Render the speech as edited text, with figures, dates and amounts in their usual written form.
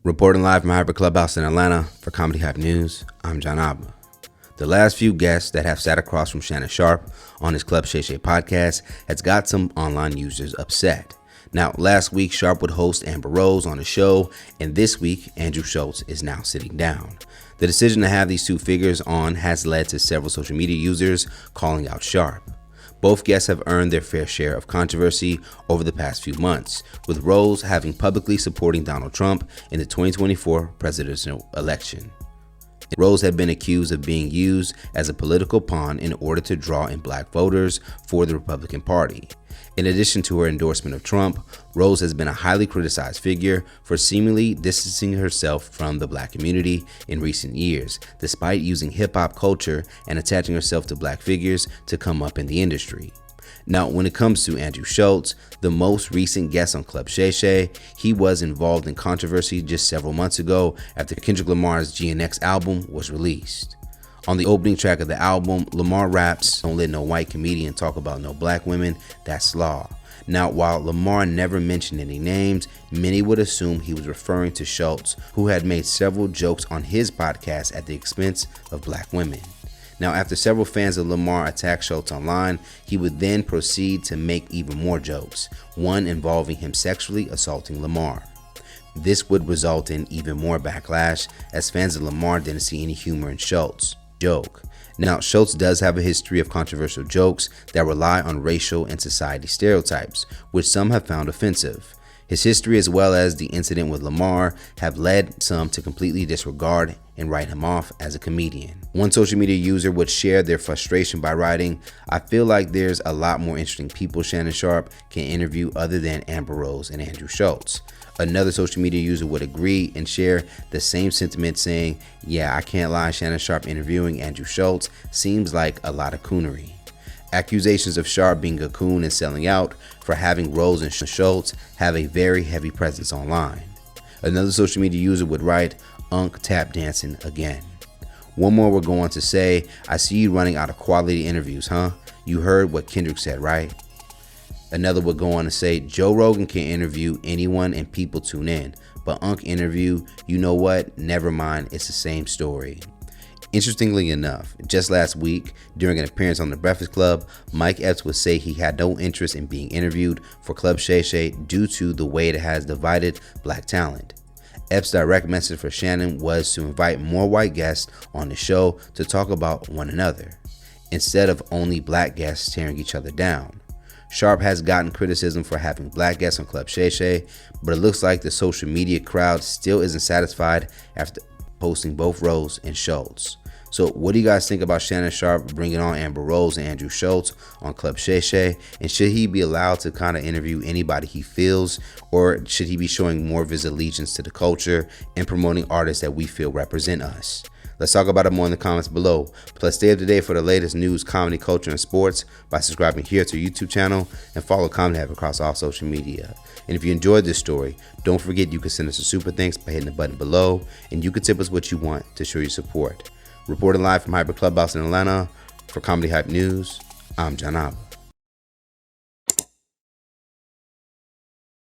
Reporting live from Hyper Clubhouse in Atlanta for Comedy Hype News, I'm John Abba. The last few guests that have sat across from Shannon Sharpe on his Club Shay Shay podcast has got some online users upset. Now, last week, Sharpe would host Amber Rose on the show, and this week, Andrew Schulz is now sitting down. The decision to have these two figures on has led to several social media users calling out Sharpe. Both guests have earned their fair share of controversy over the past few months, with Rose having publicly supporting Donald Trump in the 2024 presidential election. Rose had been accused of being used as a political pawn in order to draw in black voters for the Republican Party. In addition to her endorsement of Trump, Rose has been a highly criticized figure for seemingly distancing herself from the black community in recent years, despite using hip-hop culture and attaching herself to black figures to come up in the industry. Now, when it comes to Andrew Schulz, the most recent guest on Club Shay Shay, he was involved in controversy just several months ago after Kendrick Lamar's GNX album was released. On the opening track of the album, Lamar raps, "Don't let no white comedian talk about no black women, that's law." Now, while Lamar never mentioned any names, many would assume he was referring to Schulz, who had made several jokes on his podcast at the expense of black women. Now, after several fans of Lamar attacked Schulz online, he would then proceed to make even more jokes, one involving him sexually assaulting Lamar. This would result in even more backlash, as fans of Lamar didn't see any humor in Schulz joke. Now, Schulz does have a history of controversial jokes that rely on racial and society stereotypes, which some have found offensive. His history, as well as the incident with Lamar, have led some to completely disregard and write him off as a comedian. One social media user would share their frustration by writing, "I feel like there's a lot more interesting people Shannon Sharpe can interview other than Amber Rose and Andrew Schulz." Another social media user would agree and share the same sentiment, saying, "Yeah, I can't lie, Shannon Sharpe interviewing Andrew Schulz seems like a lot of coonery." Accusations of Sharpe being a coon and selling out for having Rose and Schulz have a very heavy presence online. Another social media user would write, "Unk tap dancing again." One more would go on to say, "I see you running out of quality interviews, huh? You heard what Kendrick said, right?" Another would go on to say, "Joe Rogan can interview anyone and people tune in, but Unk interview, you know what? Never mind, it's the same story." Interestingly enough, just last week, during an appearance on The Breakfast Club, Mike Epps would say he had no interest in being interviewed for Club Shay Shay due to the way it has divided black talent. Epps' direct message for Shannon was to invite more white guests on the show to talk about one another, instead of only black guests tearing each other down. Sharpe has gotten criticism for having black guests on Club Shay Shay, but it looks like the social media crowd still isn't satisfied after posting both Rose and Schulz. So what do you guys think about Shannon Sharpe bringing on Amber Rose and Andrew Schulz on Club Shay Shay? And should he be allowed to kind of interview anybody he feels, or should he be showing more of his allegiance to the culture and promoting artists that we feel represent us? Let's talk about it more in the comments below. Plus, stay up to date for the latest news, comedy, culture, and sports by subscribing here to our YouTube channel and follow Comedy Hype across all social media. And if you enjoyed this story, don't forget you can send us a super thanks by hitting the button below, and you can tip us what you want to show your support. Reporting live from Hyper Clubhouse in Atlanta for Comedy Hype News, I'm John Abba.